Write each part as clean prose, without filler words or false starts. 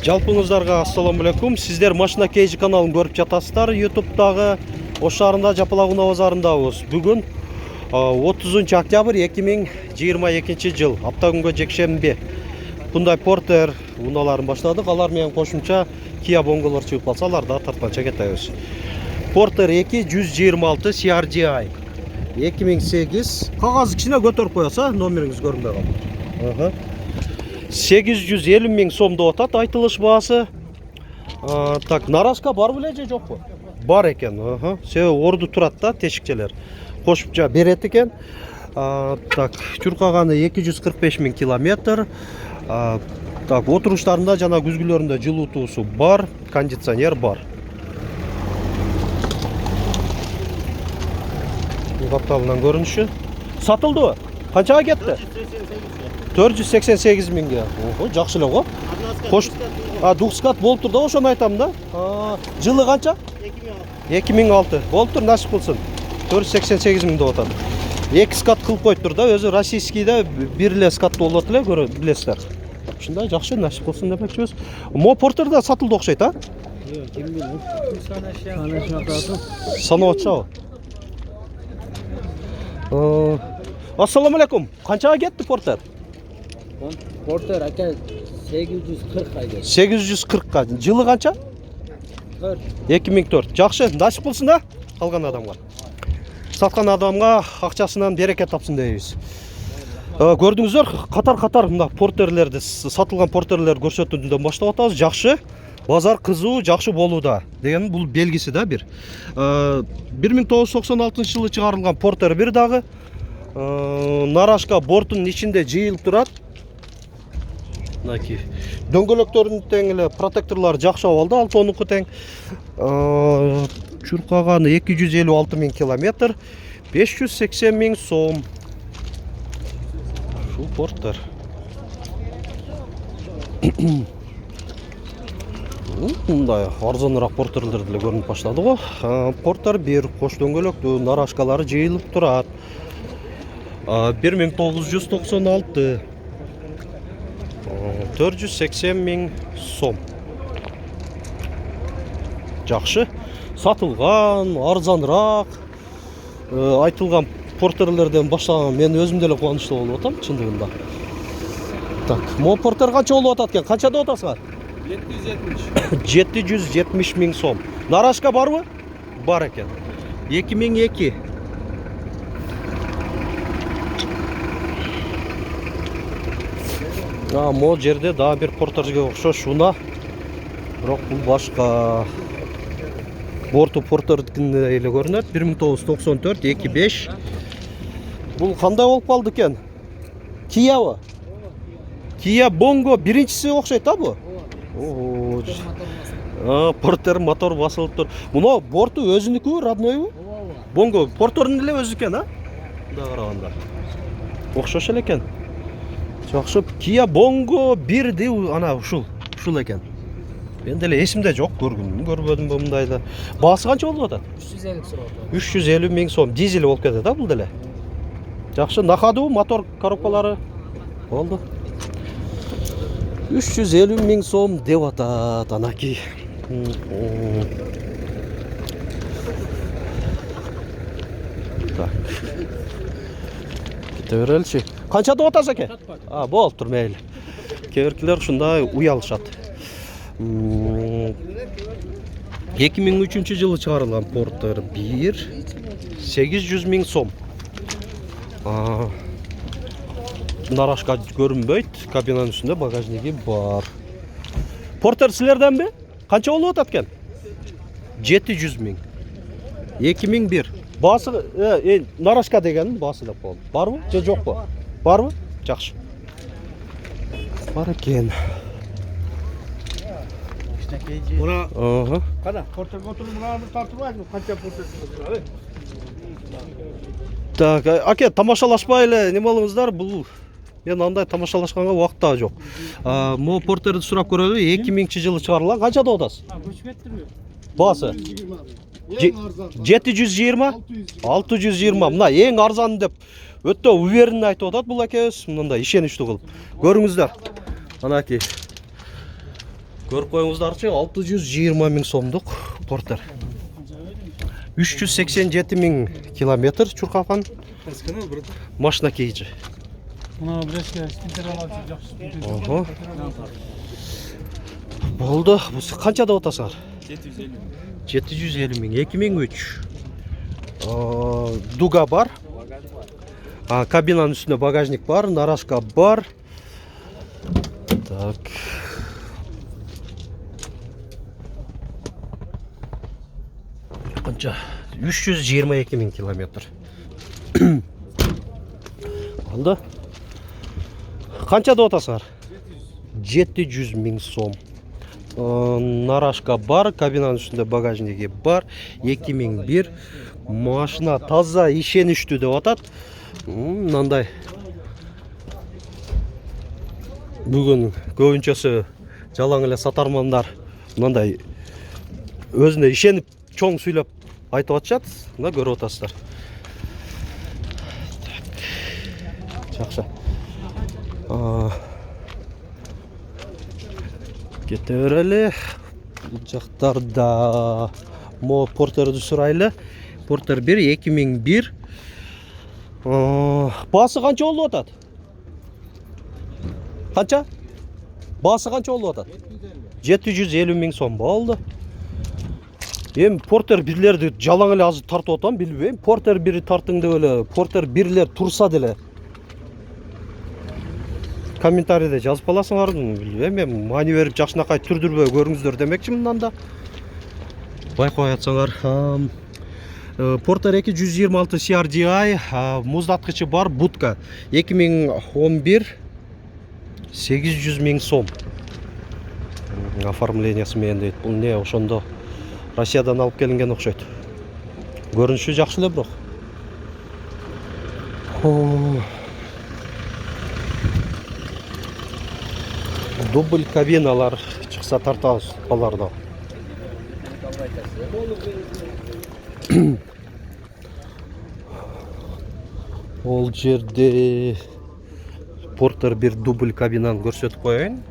Жалпыңыздарга ассаламу алейкум. Сиздер Машина Кейжи каналын көрүп жатасыздар. YouTube'дагы Ош шаарында Жапалак базарындабыз. Бүгүн 30 октябрь 2022 жыл. Апта күнгө жекшемби. Bunday Porter унааларын баштадык. Алар менен кошумча Kia Bongo'лор чыгып калса, аларды тартканча кетебиз. Porter 2 126 CRDI 2008. Кагазды кичине көтөрүп коёсуз, номериңиз көрүнбөй калды. 850 миң сом деп атат айтылыш баасы. Так, нарашка бар беле же жокпу? Бар экен. Себеби орду турат да, тешикчелер. Кошумча берет экен. Так, чуркаганы 245 миң километр. Так, отуруштарында жана күзгүлөрүндө жылуутуусу бар, кондиционер бар. Капталынан көрүнүшү. Сатылдыбы? Канчага кетти? 488 миңге. Ого, жакшы эле го. Кош, дукскат болуп тур да, ошону айтам да. Жылы канча? 2006. Болуп тур, насип кылсын. 488 миң деп атат. 2 скат кылып коюптур да, өзү российскийде бир эле скат болот эле, билесиздер. Ушундай жакшы, насип кылсын демекчибиз. Мо Портерде сатылды окшойт, а? Жок, ким билет. Санап атышабы? Ассаламу алейкум. Канчага кетти Портер? Porter aka 840 айда. 840-ка. Жылы канча? 4. 2004. Жакшы, насип кылсын да калган адамга. Саткан адамга акчасынан берекет тапсын дейбиз. Көрдүңүздөр, катар-катар мына портерлерди, сатылган портерлер көрсөтүүдөн баштап атабыз. Жакшы. Базар кызуу, жакшы болууда деген бул белгиси да бир. 1996 жылы чыгарылган Porter бир дагы нарашка бортунун ичинде жыйылып турат. Мынакей дөңгөлөктөрүнүн тең эле, протекторлору жакшы абалда, алтонуку тең. Чуркаганы 256 миң километр, 580 миң сом. Ушул Porter. Мындай арзаныраак Porter'лер деле көрүнүп баштады го. Porter 1 кош дөңгөлөктүү, нарашкалары жыйылып турат. 1996 480 миң сом. Жакшы. Сатылган, арзаныраак айтылган Porter'лерден баштаган мен өзүм деле кубанычтуу болуп атам чындыгында. Так, мо Porter канча болуп атат экен? Канча деп атасыңар? 770 миң сом. Нарашка барбы? Бар экен. 2002. Мо жерде да бир Porter'ге окшош уна. Бирок бул башка. Борту Porter'дикине эле көрүнөт. 1994 25. Бул кандай болуп калды экен? Киябы? Kia Bongo биринчиси окшойт да бу? Porter мотор басылып тур. Муну борту өзүнүкү, роднойбу? Bongo Porter'дун эле өзү экен, а? Мында караганда. Окшош эле экен. Жакшы. Kia Bongo 1ди ана ушул экен. Мен деле эсимде жок, көрбөдүмбү мындайды. Баасы канча болуп атат? 350 сурап. 350 миң сом. Дизель болуп кетет да бул деле. Жакшы, накаду мотор коробкалары болду. 350 миң сом деп атат анакей. Так. Кете береличи. Канча деп атасыз эке? Болуп тур, мейли. Кеберкилер ушундай уялышат. 2003 жылы чыгарылган Porter 1 800 миң сом. Нарашка көрүнбөйт, кабинанын үстүндө багажниги бар. Porter силерденби? Канча болуп атат экен? 700 миң. 2001. Баасы нарашка деген баасы деп болду. Барбы же жокпу? Барбы? Жакшы. Бар экен. Мына, кана, Porter'га отуруп мынаны тартыбайбы? Канча Porter турат? Так, аке, тамашалашпай эле неме болуңуздар, бул мен андай тамашалашканга убакыт да жок. Мо Porter'ди сурап көрөлү, 2000 жылы чыгарылган. Канча деп атасыз? Көчүп кеттирби? Баасы? 720? 620. Мына эң арзан деп өтө уверенный айтып атат бул акебиз. Мындай ишеничтүү кылып. Көрүңүздөр. Анакей. Көріп қойыңыздарчы 620 мың сомдық Портер. 387 мың километр чуркаган машина кейжи. Мына бирәшкә стикер алачы жакшы. Ого. Болды. Бұсы қаншада отасыңар? 750 мың. 2003. Дуга бар. Кабинаның үстінде багажник бар. Нарашка бар. Так. Қанша? 322 мың километр. Болды. Қаншада отасыңар? 700 мың сом. Нарашка бар, кабинаның үстінде багажнигі бар. 2001. Машина таза ишеніштүү деп атат. Мынандай. Бүгін көбүнчөсү жалаң эле сатармандар мынандай өзүнө ишенип чоң сүйлөп айтып атышат. Мына көрүп атасыздар. Жакшы. Кете берели. Бул жактарда Портерди сурайлы. Портер 1 2001. Басы канча болуп атат? Канча? Басы канча болуп атат? 750 мың сом болду. Эми Портер 1лерди жалаң эле азыр тартып атам, билбейм. Портер 1 тартың деп эле, Портер 1лер турса деле. Комментарийде жазып аласыңар, билбейм. Мен мани берип жакшынакай түрдүрбөй көрүңүздөр демекчи мындан да. Байкап атсаңар. Портер 2 126 CRDI, муздаткычы бар, будка. 2011 800 мың сом. Оформлениясы менен дейт. Бул не ошондо Россиядан алып келинген окшойт. Көрүнүшү жакшы эле бирок. Дубль кабиналар чыкса тартабыз аларда. Ол жерде Портер 1 дубль кабинаны көрсөтүп коеюн.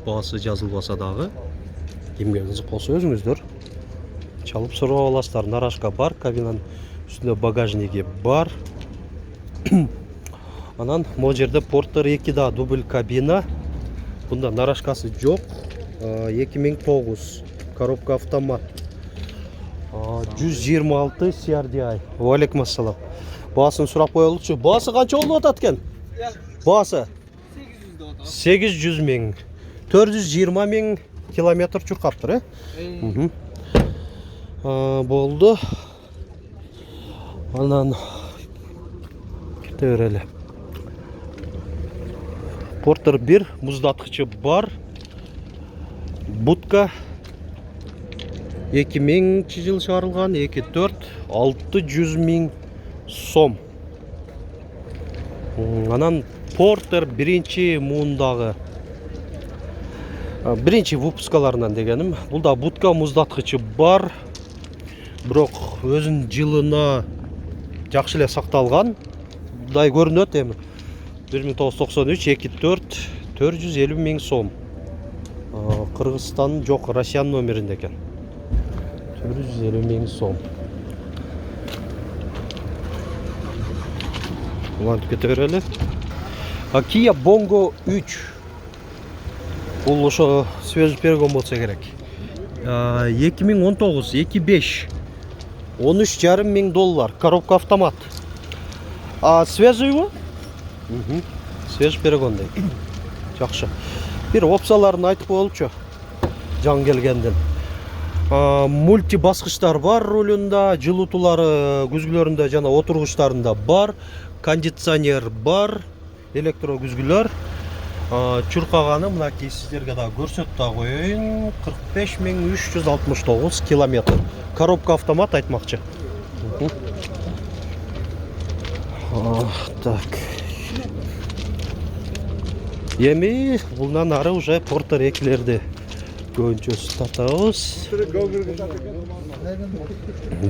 Баасы жазылбаса дагы. Кимге кызык болсо өзүңүздөр чалып сурап аласыздар. Нарашка бар, кабинаның үстүндө багажниги бар. Анан могу жерде Портер 2 да дубль кабина. Бунда нарашкасы жок. 2009 коробка автомат. 126 CRDI. Алейкум ассалам. Баасын сурап коелучу. Баасы канча болуп атат экен? Баасы 800 мың. 420 мың километр чуркаптыр, болду. Анан кете берели. Портер 1 муздаткычы бар. Будка 2000 жыл чыгарылган, 2-4 600 мың сом. Анан Портер 1 муундагы биринчи выпускаларынан дегеним. Булда будка муздаткычы бар. Бирок өзүнүн жылына жакшы эле сакталган. Мындай көрүнөт эми. 1993 2-4 450 мың сом. Кыргызстан жок, Россиянын номеринде экен. 450 мың сом. Улантып кете берели. Kia Bongo 3. Бул ошо свежий бергон болсо керек. 2019 2.5 13,5 мың доллар. Коробка автомат. Свежийбы? Свежий бергон дейт. Жакшы. Бир опцияларын айтып коелучу. Жан келгенден. Мульти баскычтар бар рулунда, жылытуулары күзгүлөрүндө жана отургучтарында бар, кондиционер бар, электро күзгүлөр. Чуркаганы мынакей сиздерге да көрсөтүп да коеюн. 45.369 километр. Коробка автомат айтмакчы. Так. Эми булдан ары уже Портер 2лерди көбүнчөсү тартабыз.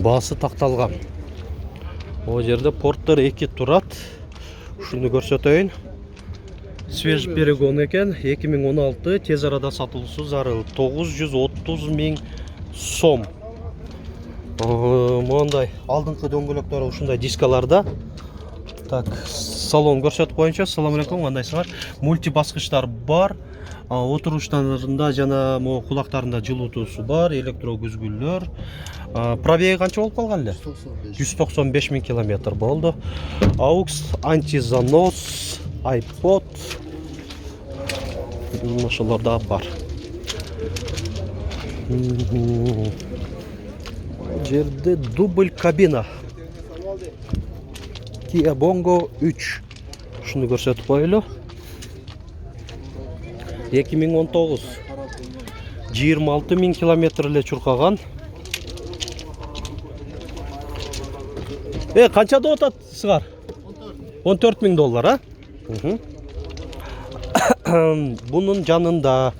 Баасы такталган. О жерде Портер 2 турат. Ушуну көрсөтөйүн. свеж перегон екен. 2016 тез арада сатылусы зарыл. 930 000 сом. Мындай алдыңкы дөңгөлөктөрү ушундай дискаларда. Так, салон көрсөтүп коюнчу. Ассаламу алейкум, кандайсыңар? Мульти баскычтар бар. Отуруштарында жана mo кулактарында жылытуусу бар, электро күзгүлдөр. Пробеги канча болуп калган эле? 195 000 километр болду. AUX, антизанос, iPod. Ошолор да бар. Жерде дубль кабина. Kia Bongo 3. Шуну көрсөтүп коелу. 2019 26 000 километр эле чуркаган. Канчада отат сыгар? 14 000 доллар, а? Bunun жанында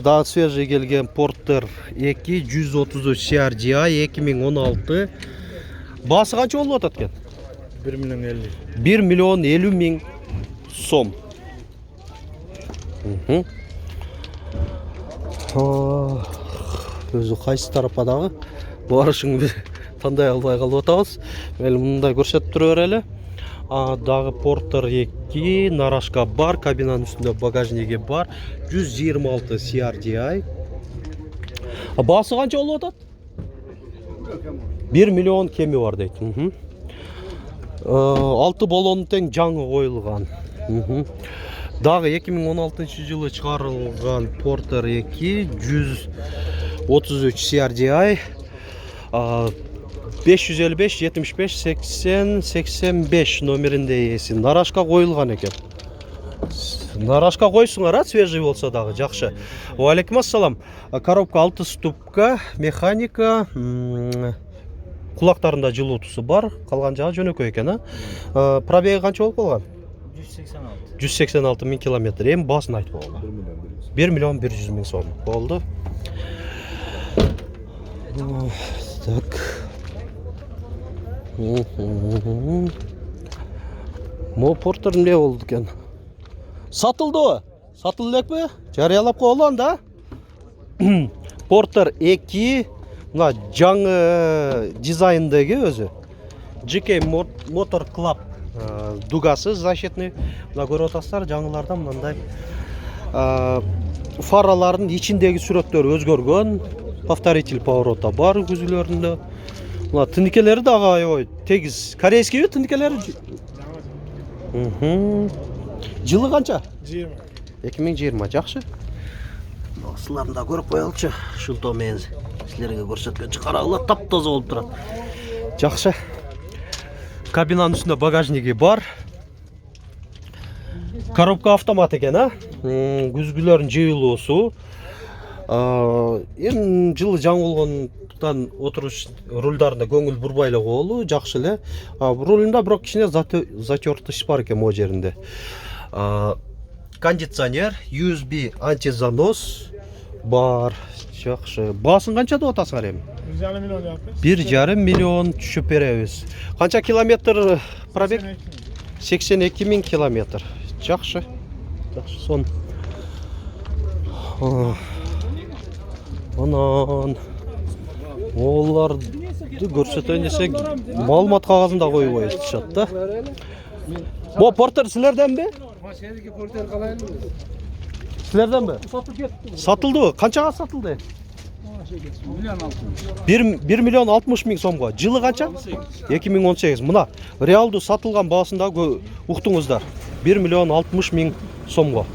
да свежий келген Porter 2 133 CRDI 2016. Басы канча болуп атат экен? 1 миллион 50. 1 миллион 50 000 сом. Өзү кайсы тарападагы барышыңды тандай албай калып атабыз. Мели мындай көрсөтүп тура берели. Дагы Porter 2, нарашка бар, кабинанын үстүндө багажниги бар. 126 CRDI. Басы канча болуп атат? 1 миллион кеми бар дейт. 6 баллон тең жаңы коюлган. Дагы 2016 жылы чыгарылган Porter 2 133 CRDI 555 75 80 85 номеринде ээси. Нарашка коюлган экен. Нарашка койсуңар, а свежий болсо дагы жакшы. Ва алейкум ассалам. Коробка 6 ступка, механика, кулактарында жылуутусу бар. Калган жагы жөнөкөй экен, а? Пробеги канча болуп калган? 186 000 километр. Эми басын айтып койгон. 1 миллион 100 000 сом болду. Так. Мо Porter эмне болду экен? Сатылды. Сатылды элекпи? Жарыялап койгон да? Porter 2 мына жаңы дизайндагы өзү. GK Motor Club дугасы защитный. Мына көрүп атасыздар, жаңыларда мындай фаралардын ичиндеги сүрөттөрү өзгөргөн. Повторитель поворота бар күзүлөрүндө. Мына тыныкелери дагы аябай тегиз. Корейскийби тыныкелери? Жылы канча? 20. 2020, жакшы. Силерди да көрүп коелучу. Ушунто мен силерге көрсөткөнчө карагыла таптаза болуп турат. Жакшы. Кабинанын үстүндө багажниги бар. Коробка автомат экен, а? Күзгүлөрдүн жыйылуусу. Эми жылы жаңы болгондуктан отуруш рулдарында көңүл бурбай эле коелу, жакшы эле. Рулунда бирок кичине затёртыш бар экен могу жеринде. Кондиционер, USB антизанос бар. Жакшы. Басын канча деп атасыңар эми? 1,5 миллион жаппайсыз. 1,5 миллион түшүп беребиз. Канча километр пробег? 82 000 километр. Жакшы. Жакшы сон. Анан оларды көрсөтөйүн десек, маалымат кагазында коюп коюшат да. Бу Porter силерденби? Porter калайбы? Силерденби? Сатылып кетти. Сатылдыбы? Канчага сатылды? 1 миллион 60 000 сомго. Жылы канча? 2018. Мына реалдуу сатылган баасында уктуңуздар. 1 миллион 60 000 сомго.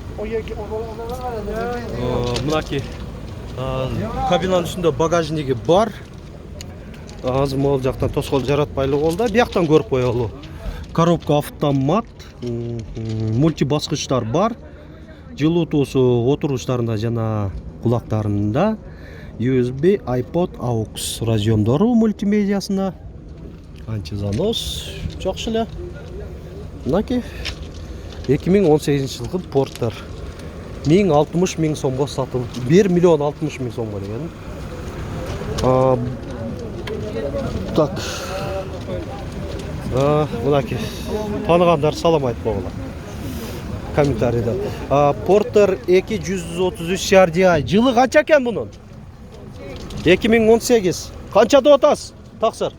Мынаки кабинанын үстүндө багажниги бар. Азыр могул жактан тоскоол жаратпайлы болду. Бияктан көрүп коелу. Коробка автомат, мульти баскычтар бар. Жылуутуусу отуруштарында жана кулактарында. USB, iPod, AUX разъемдору мультимедиасына. Антизанос жакшы эле. Мынаки 2018 жылкы Porter 1060 000 сомго сатылды. 1 миллион 60 000 сомго деген. Так. Мынаки тааныгандар салам айтып койгула. комментарийде. Porter 233 RDI. Жылы қанша екен бұның? 2018. Қаншада отасыз? Тақсыр?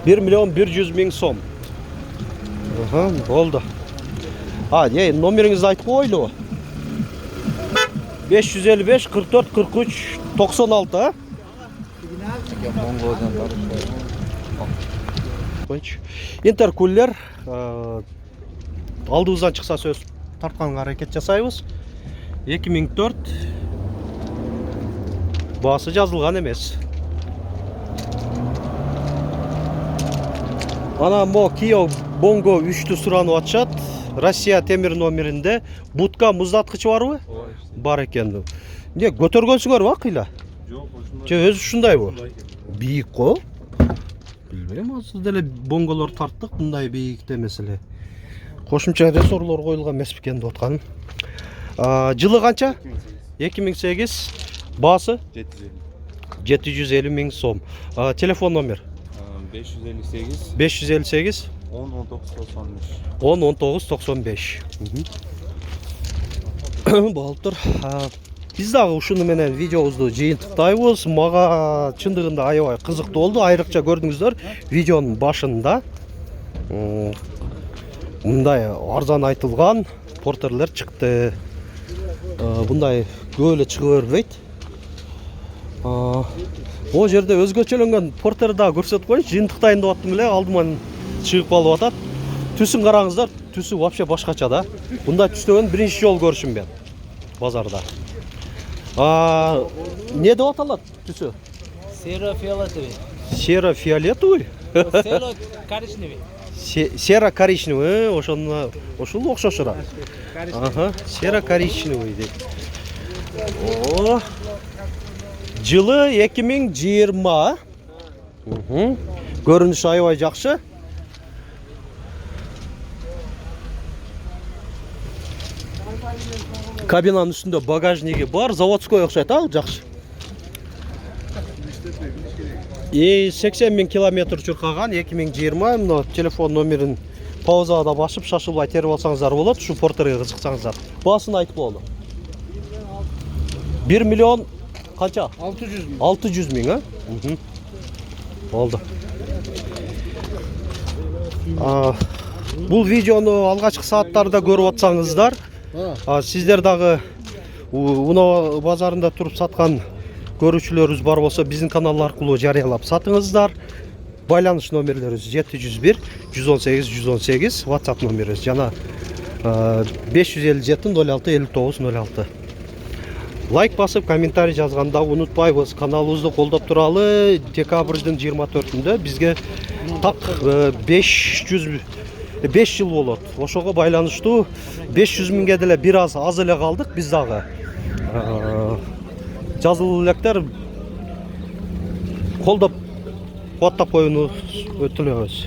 1 миллион 100 мың сом. Болды. Номеріңізді айтып қойлы. 555 44 43 96. Интеркулер алдыбыздан шықса сөз тартқанға әрекет жасайбыз. 2004 басы жазылған емес. Ана Kia Bongo 3-ті сұранып атшат. Россия темір номерінде будка мұздатқыш бар ғой? Бар екен. Не, көтергенсіңер ба қила? Жоқ, өзі шындай бұл. Бейік қой? Білмейм, сіздерle бонголар тарттық, бұндай бейікте мәселе. Қошымша ресорлар қойылған мәспекенді отқаным. Жылы қанша? 2008. Басы? 750 мың сом. Телефон номер? 558 558 10 1995. 10 1995. Болып тұр. Біз дағы ұшыны менен видеоғызды жиынтықтайбыз. Маға чындығында аябай қызықты болды. Айрықша көрдіңіздер видеоның башында. Мұндай арзан айтылған портерлер шықты. Бұндай көлі шығып өрбейді. О жерде өзгөчөлөнгөн портерда көрсөтүп коюш, жыйынтыктайын деп аттым эле, алдыман чыгып алып атат. Түсүн караңыздар, түсү вообще башкача да. Мындай түстөгөн биринчи жолу көрүшүм мен базарда. Не деп аталат түсү? Серо-фиолетовый. Серо-фиолетовый? Серо-коричневый. Серо-коричневый, ошол окшошура. Серо-коричневый дейт. Жылы 2020. Көрүнүш аябай жакшы. Кабинанын үстүндө багажниги бар, заводской окшойт, жакшы. 80 000 километр чуркаган 2020. Мына телефон номерин паузада басып, шашылбай терип алсаңыздар болот. Ушу портерге кызыксаңыздар. Баасын айтып болду. 1 миллион қанша? 600 мың, Болды. Бұл видеоны алғашқы сааттарда көріп отсаңыздар, сіздер дағы Унова базарында тұрып сатқан көрушілеріңіз бар болса, біздің канал арқылы жариялап сатыңыздар. Байланыш номерлеріңіз 701 118 118, WhatsApp номеріңіз жана 557 06 59 06. Лайк басып, комментарий жазғанда ұнытпайбыз. Каналыбызды қолдап туралы декабрьдың 24-інде бізге так 5 жыл болот. Ошого байланыштуу 500 миңге деле бир аз эле калдык биз дагы. Жазылуу электер колдоп кубаттап коюуну өтүнөбүз.